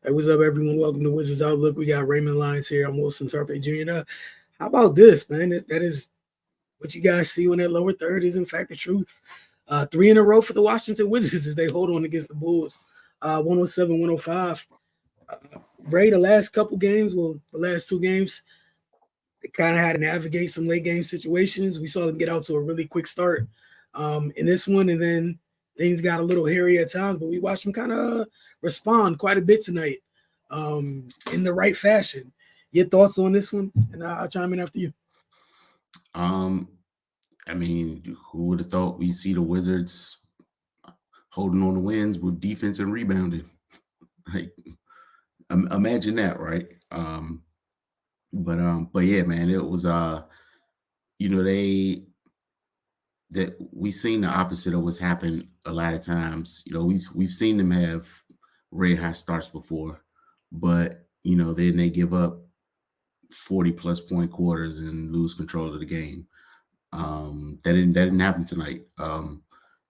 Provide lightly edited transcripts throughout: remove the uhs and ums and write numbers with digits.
Hey, what's up, everyone? Welcome to Wizards Outlook. We got Raymond Lyons here. I'm Wilson Tarpe Jr. How about this, man? That is what you guys see when that lower third is, in fact, the truth. Three in a row for the Washington Wizards as they hold on against the Bulls. 107, 105. Ray, the last couple games, well, the last two games, they kind of had to navigate some late game situations. We saw them get out to a really quick start in this one, and then things got a little hairy at times, but we watched them kind of respond quite a bit tonight in the right fashion. Your thoughts on this one? And I'll chime in after you. Um, I mean, who would have thought we see the Wizards holding on to wins with defense and rebounding? Like, imagine that, right? But yeah, man, it was you know, they that we've seen the opposite of what's happened a lot of times. You know, we've seen them have red hot starts before, but then they give up 40 plus point quarters and lose control of the game. That didn't happen tonight.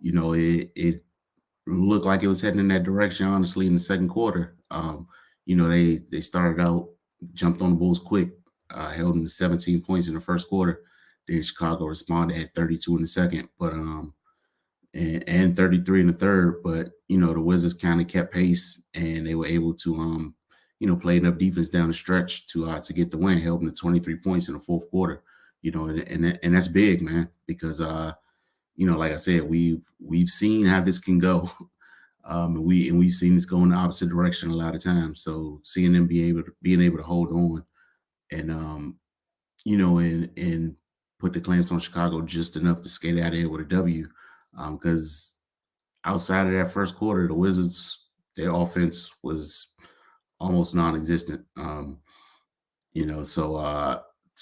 It looked like it was heading in that direction, honestly, in the second quarter. They started out, jumped on the Bulls quick, held them to 17 points in the first quarter. Then Chicago responded at 32 in the second, but and 33 in the third. But the Wizards kind of kept pace, and they were able to play enough defense down the stretch to get the win, held them to 23 points in the fourth quarter. And that's big, man, because like I said, we've seen how this can go. We've seen this go in the opposite direction a lot of times. So seeing them being able to hold on and and put the clamps on Chicago just enough to skate out of here with a W. Because outside of that first quarter, the Wizards, their offense was almost non-existent. So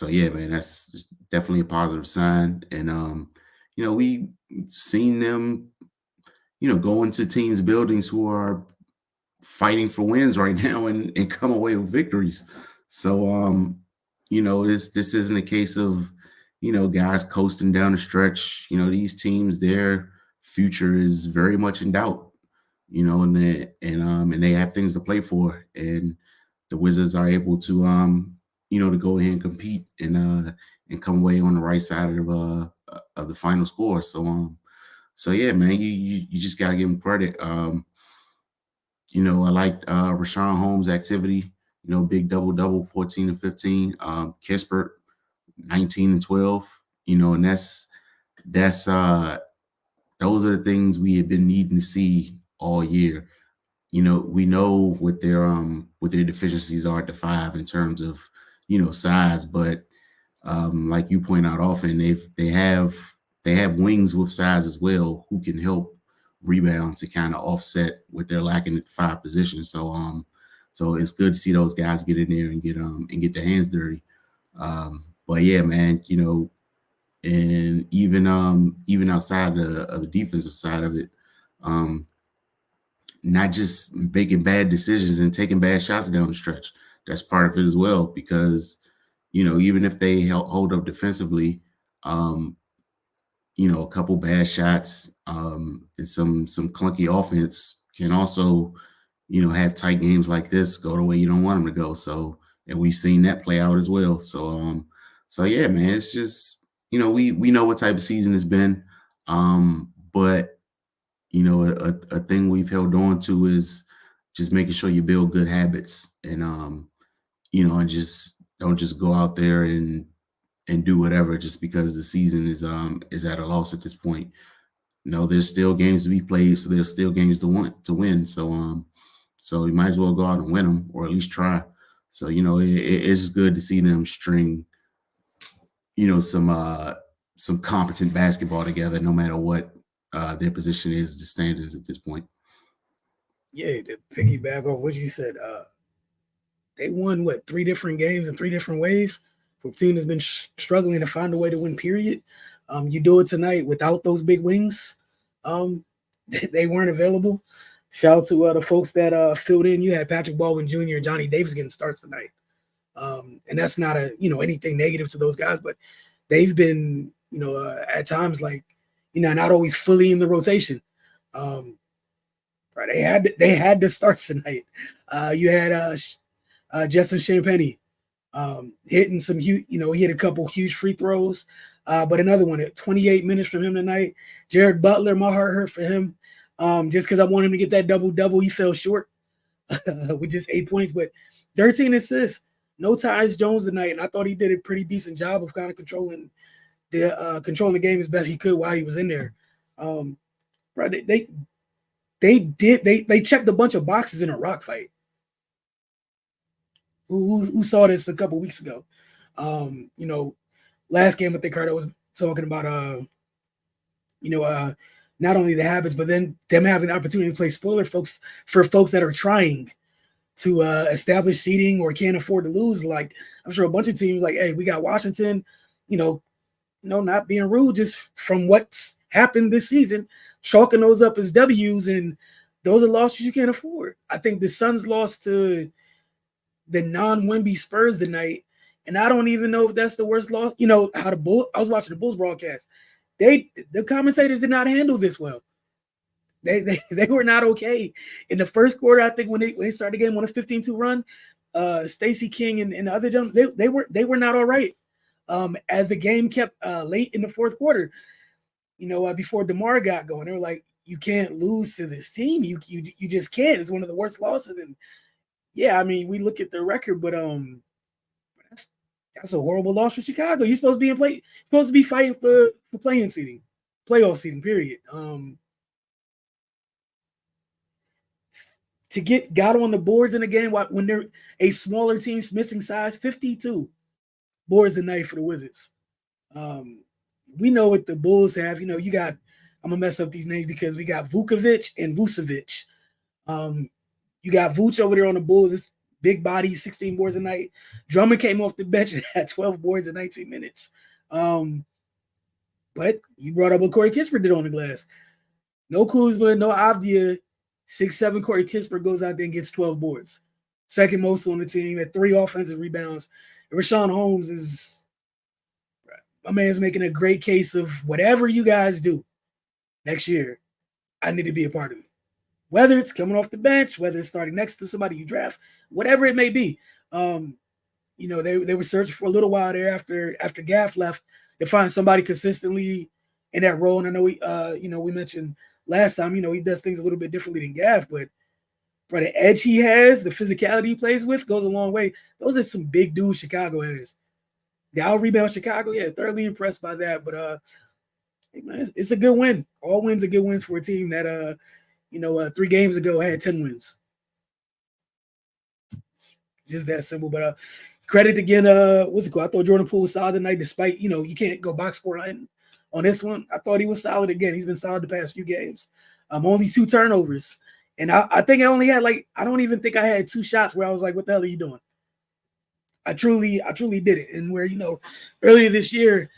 yeah, man, that's definitely a positive sign. And we seen them, go into teams' buildings who are fighting for wins right now and come away with victories. So this isn't a case of guys coasting down the stretch. These teams, their future is very much in doubt. And they have things to play for, and the Wizards are able to to go ahead and compete and come away on the right side of the final score. So yeah, man, you just gotta give them credit. I liked Rashawn Holmes' activity. Big double, 14 and 15. Kispert, 19 and 12. And that's those are the things we have been needing to see all year. We know what their deficiencies are at the five in terms of size, but like you point out often, they have wings with size as well who can help rebound to kind of offset what they're lacking at the five position. So it's good to see those guys get in there and get their hands dirty. But yeah, man, and even outside of the defensive side of it, not just making bad decisions and taking bad shots down the stretch. That's part of it as well, because even if they hold up defensively, a couple bad shots and some clunky offense can also have tight games like this go the way you don't want them to go. So, and we've seen that play out as well. So yeah, man, it's just we know what type of season it's been, but a thing we've held on to is just making sure you build good habits, and just don't just go out there and do whatever just because the season is at a loss at this point. There's still games to be played, so there's still games to win. So you might as well go out and win them, or at least try. So it's good to see them string some competent basketball together, no matter what their position is, the standards at this point. Yeah, to piggyback off what you said, they won three different games in three different ways for a team that's been struggling to find a way to win. Period. You do it tonight without those big wings. They weren't available. Shout out to the folks that filled in. You had Patrick Baldwin Jr., Johnny Davis getting starts tonight, and that's not anything negative to those guys, but they've been at times not always fully in the rotation. Right, they had to start tonight. You had Justin Champagne hitting some huge, he had a couple huge free throws. But another one at 28 minutes from him tonight. Jared Butler, my heart hurt for him. Just because I want him to get that double-double, he fell short with just 8 points, but 13 assists. No Tyus Jones tonight, and I thought he did a pretty decent job of kind of controlling the game as best he could while he was in there. Right, they checked a bunch of boxes in a rock fight. Who saw this a couple weeks ago? Last game with the card, I was talking about not only the habits, but then them having the opportunity to play spoiler folks for folks that are trying to establish seeding or can't afford to lose. Like I'm sure a bunch of teams like, hey, we got Washington, not being rude, just from what's happened this season, chalking those up as W's, and those are losses you can't afford. I think the Suns lost to the non-Wemby Spurs tonight, and I don't even know if that's the worst loss. How I was watching the Bulls broadcast. The commentators did not handle this well. They were not okay. In the first quarter, I think when they started the game on a 15-2 run, Stacey King and the other gentlemen, they were not all right. As the game kept late in the fourth quarter, before DeMar got going, they were like, you can't lose to this team. You just can't. It's one of the worst losses. And yeah, I mean, we look at their record, but that's a horrible loss for Chicago. You're supposed to be fighting for playoff seeding, period. To got on the boards in a game when they're a smaller team, missing size, 52 boards a night for the Wizards. We know what the Bulls have. You got, I'm gonna mess up these names because we got Vukovic and Vucevic. You got Vuce over there on the Bulls. It's big body, 16 boards a night. Drummond came off the bench and had 12 boards in 19 minutes. But you brought up what Corey Kispert did on the glass. No Kuzma, no Avdia. 6'7" Corey Kispert goes out there and gets 12 boards. Second most on the team at 3 offensive rebounds. And Rashawn Holmes is, my man's making a great case of whatever you guys do next year, I need to be a part of it. Whether it's coming off the bench, whether it's starting next to somebody you draft, whatever it may be. They were searching for a little while there after Gaff left to find somebody consistently in that role. And I know we mentioned last time, he does things a little bit differently than Gaff, but the edge he has, the physicality he plays with goes a long way. Those are some big dudes Chicago has. The out rebound Chicago, yeah, thoroughly impressed by that. But hey man, it's a good win. All wins are good wins for a team that 3 games ago had 10 wins. It's just that simple. But credit again, what's it called? I thought Jordan Poole was solid tonight, despite you can't go box score on this one. I thought he was solid again. He's been solid the past few games. Only 2 turnovers. And I think I only had I don't even think I had 2 shots where I was like, what the hell are you doing? I truly did it. And where, earlier this year,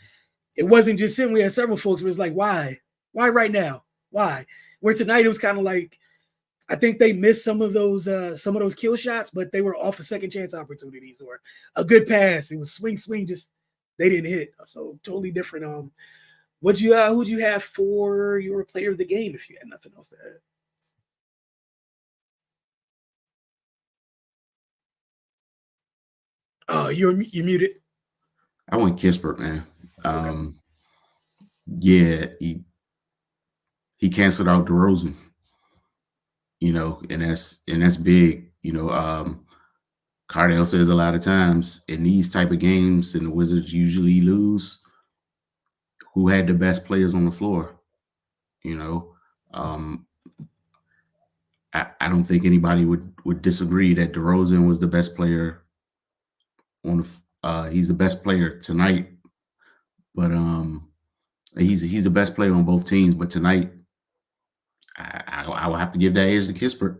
it wasn't just him. We had several folks where it's like, why? Why right now? Why? Where tonight it was kind of like, I think they missed some of those kill shots, but they were off of second chance opportunities or a good pass. It was swing, just they didn't hit. So totally different. Who'd you have for your player of the game if you had nothing else to add? You're muted. I went Kispert, man. Okay. Yeah, he canceled out DeRozan. And that's big. Cardell says a lot of times in these type of games, and the Wizards usually lose, who had the best players on the floor. I don't think anybody would disagree that DeRozan was the best player on he's the best player tonight, but he's the best player on both teams. But tonight, I will have to give that edge to Kispert,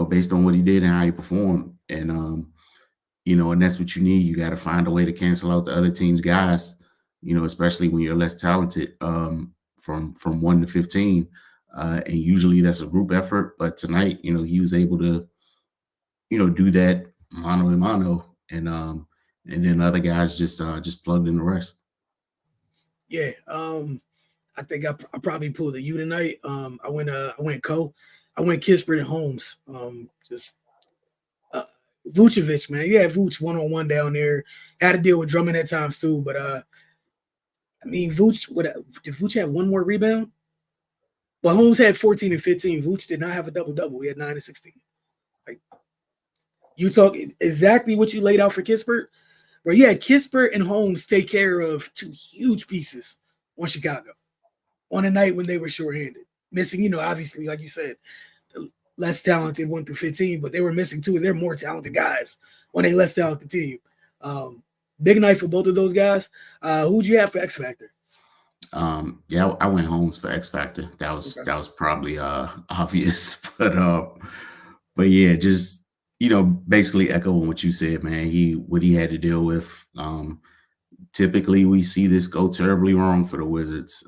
based on what he did and how he performed, and and that's what you need. You got to find a way to cancel out the other team's guys, especially when you're less talented. From 1 to 15, and usually that's a group effort. But tonight, he was able to, do that mano a mano, and then other guys just plugged in the rest. Yeah, I think I probably pulled a U tonight. I went Co. I went Kispert and Holmes. Just Vucevic, man. Yeah, Vuce one-on-one down there. Had to deal with Drummond at times too. But I mean, Vuce, did Vuce have one more rebound? But Holmes had 14 and 15. Vuce did not have a double-double. He had 9 and 16. Like, you talk exactly what you laid out for Kispert. Where you had Kispert and Holmes take care of two huge pieces on Chicago on a night when they were shorthanded. Missing, obviously, like you said, the less talented 1 through 15, but they were missing two of their more talented guys on a less talented team. Big night for both of those guys. Who'd you have for X Factor? Yeah, I went Holmes for X Factor. That was probably obvious, but yeah, just basically echoing what you said, man. What he had to deal with. Typically, we see this go terribly wrong for the Wizards.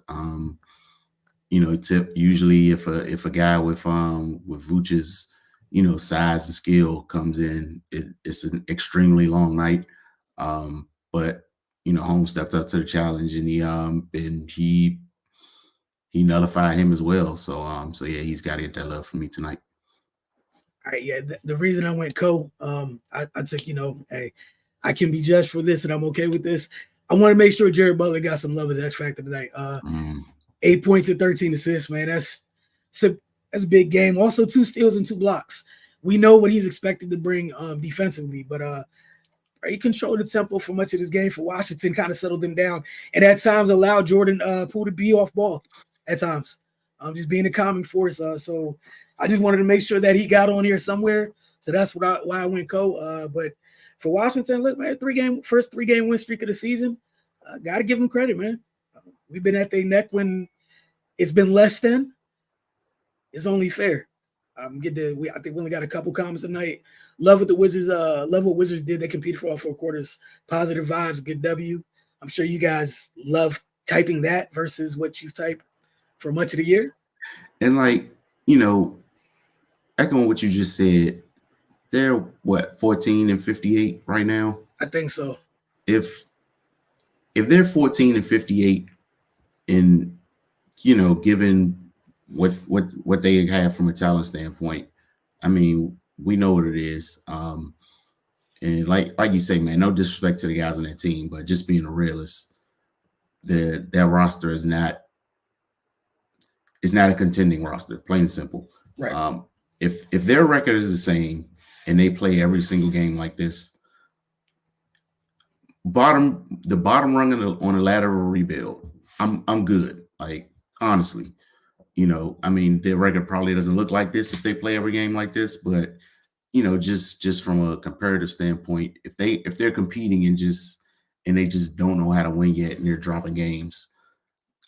Usually if a guy with Vuce's size and skill comes in, it's an extremely long night. But Holmes stepped up to the challenge, and he nullified him as well. So yeah, he's got to get that love from me tonight. All right, yeah. The reason I went Co, I took, hey, I can be judged for this, and I'm okay with this. I want to make sure Jared Butler got some love as X Factor tonight. 8 points and 13 assists, man. That's a big game. Also, 2 steals and 2 blocks. We know what he's expected to bring defensively, but he controlled the tempo for much of this game for Washington, kind of settled them down, and at times allowed Jordan Poole to be off ball at times, just being a calming force. So I just wanted to make sure that he got on here somewhere. So that's why I went Co. But for Washington, look, man, first 3-game win streak of the season. Got to give them credit, man. We've been at their neck when it's been less than. It's only fair. I think we only got a couple comments tonight. Love what the Wizards. Love what Wizards did. They competed for all 4 quarters. Positive vibes. Good W. I'm sure you guys love typing that versus what you've typed for much of the year. And echoing what you just said, they're 14 and 58 right now. I think so. If they're 14 and 58, and given what they have from a talent standpoint, I mean, we know what it is. And like you say, man, no disrespect to the guys on that team, but just being a realist, their roster is not a contending roster, plain and simple. Right. If their record is the same and they play every single game like this, the bottom rung on the ladder will rebuild. I'm good. Like, honestly, I mean, their record probably doesn't look like this if they play every game like this, but just from a comparative standpoint, if they're competing and they just don't know how to win yet and they're dropping games,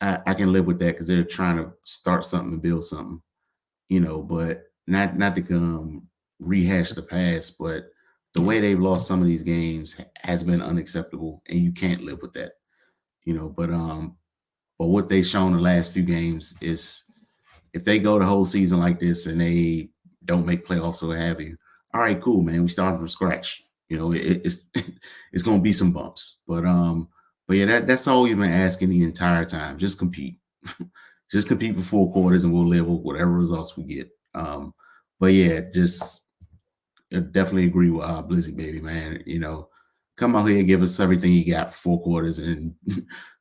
I can live with that because they're trying to start something and build something, but not to come rehash the past, but the way they've lost some of these games has been unacceptable, and you can't live with that, but what they've shown the last few games is if they go the whole season like this and they don't make playoffs or what have you, all right, cool, man. We starting from scratch. It's it's gonna be some bumps, but yeah, that's all we've been asking the entire time. Just compete, just compete for 4 quarters, and we'll live with whatever results we get. But yeah, just definitely agree with Blizzy, baby, man. Come out here, give us everything you got for 4 quarters, and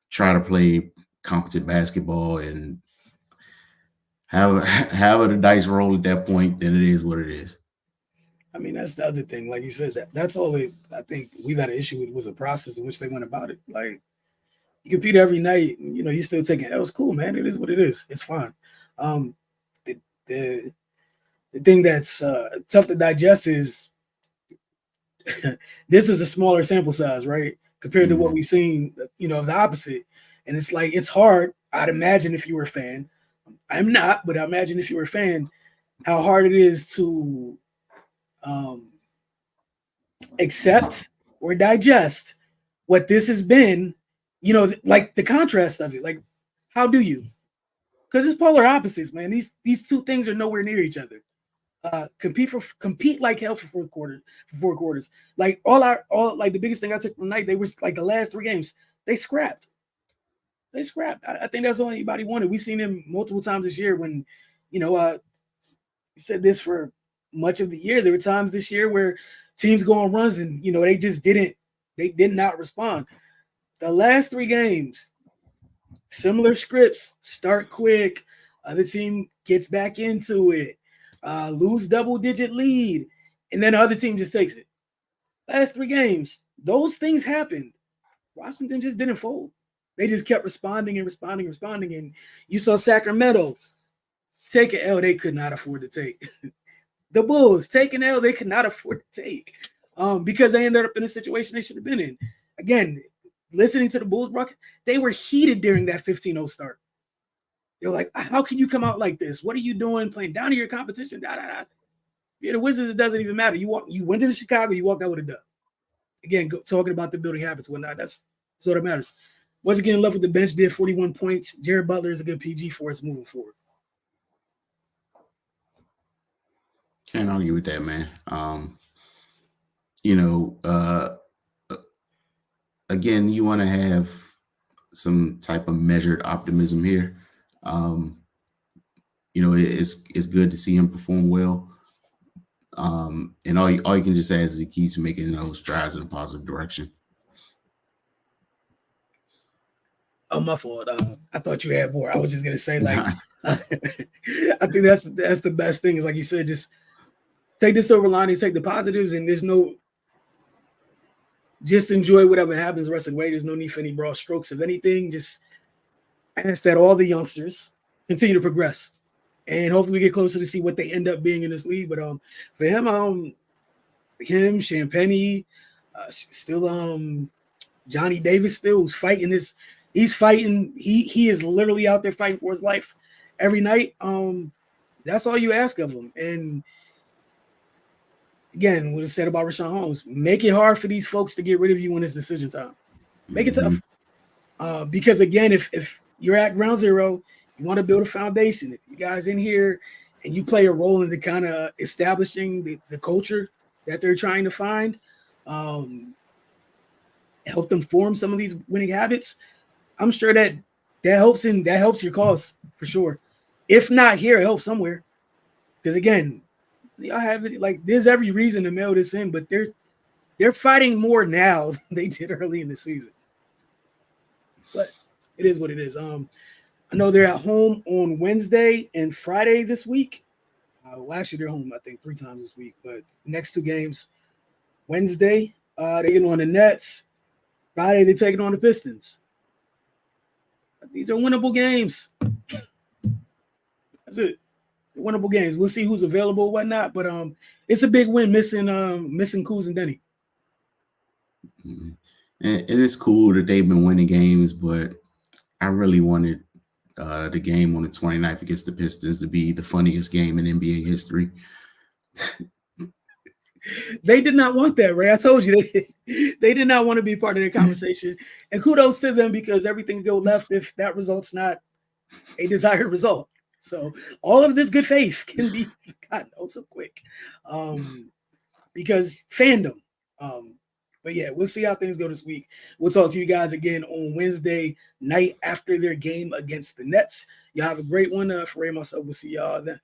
try to play competent basketball, and have the dice roll at that point. Then it is what it is. I mean, that's the other thing. Like you said, that's all I think we've had an issue with was the process in which they went about it. Like, you compete every night, you're still taking L's. Cool, man. It is what it is. It's fine. The thing that's tough to digest is this is a smaller sample size, right? Compared to what we've seen, of the opposite. And it's like, it's hard. I'd imagine if you were a fan, I'm not, but I imagine if you were a fan, how hard it is to accept or digest what this has been, like the contrast of it. Like, how do you? Because it's polar opposites, man. These two things are nowhere near each other. Compete like hell for 4 quarters. Like like the biggest thing I took from the night, they were like the last 3 games, they scrapped. I think that's all anybody wanted. We've seen them multiple times this year when, We said this for much of the year. There were times this year where teams go on runs and they just did not respond. The last 3 games, similar scripts: start quick, other team gets back into it, lose double-digit lead, and then the other team just takes it. Last 3 games, those things happened. Washington just didn't fold. They just kept responding and responding, and you saw Sacramento take an L they could not afford to take. The Bulls take an L they could not afford to take because they ended up in a situation they should have been in. Again, listening to the Bulls, they were heated during that 15-0 start. They were like, how can you come out like this? What are you doing playing down to your competition? Yeah, the Wizards, it doesn't even matter. You went into Chicago, you walked out with a dub. Again, talking about the building habits, whatnot, that's what matters. Once again, left with the bench, did 41 points. Jared Butler is a good PG for us moving forward. Can't argue with that, man. Again, you want to have some type of measured optimism here. It's good to see him perform well. And all you can just say is he keeps making those strides in a positive direction. Oh, my fault. I thought you had more. I was just gonna say, like, I think that's the best thing is, like you said, just take the silver lining, take the positives, and just enjoy whatever happens the rest of the way. There's no need for any broad strokes of anything. Just ask that all the youngsters continue to progress, and hopefully we get closer to see what they end up being in this league. But for him, Champagny, still Johnny Davis still who's fighting this. He's fighting. He is literally out there fighting for his life every night. That's all you ask of him. And again, what I said about Richaun Holmes, make it hard for these folks to get rid of you when it's decision time. Make it tough. Because again, if you're at ground zero, you want to build a foundation. If you guys in here and you play a role in the kind of establishing the culture that they're trying to find, help them form some of these winning habits, I'm sure that helps your cause for sure. If not here, it helps somewhere. Because again, y'all have it, like, there's every reason to mail this in, but they're fighting more now than they did early in the season. But it is what it is. I know they're at home on Wednesday and Friday this week. Well, actually, they're home, I think, 3 times this week. But next 2 games, Wednesday, they're getting on the Nets. Friday, they're taking on the Pistons. These are winnable games. That's it. Winnable games. We'll see who's available, whatnot. But it's a big win missing Kuz and Denny. Mm-hmm. And it's cool that they've been winning games, but I really wanted the game on the 29th against the Pistons to be the funniest game in NBA history. They did not want that, Ray. I told you they did not want to be part of the conversation. And kudos to them, because everything go left if that result's not a desired result. So all of this good faith can be gotten so quick because fandom. But yeah, we'll see how things go this week. We'll talk to you guys again on Wednesday night after their game against the Nets. Y'all have a great one. For Ray and myself, we'll see y'all then.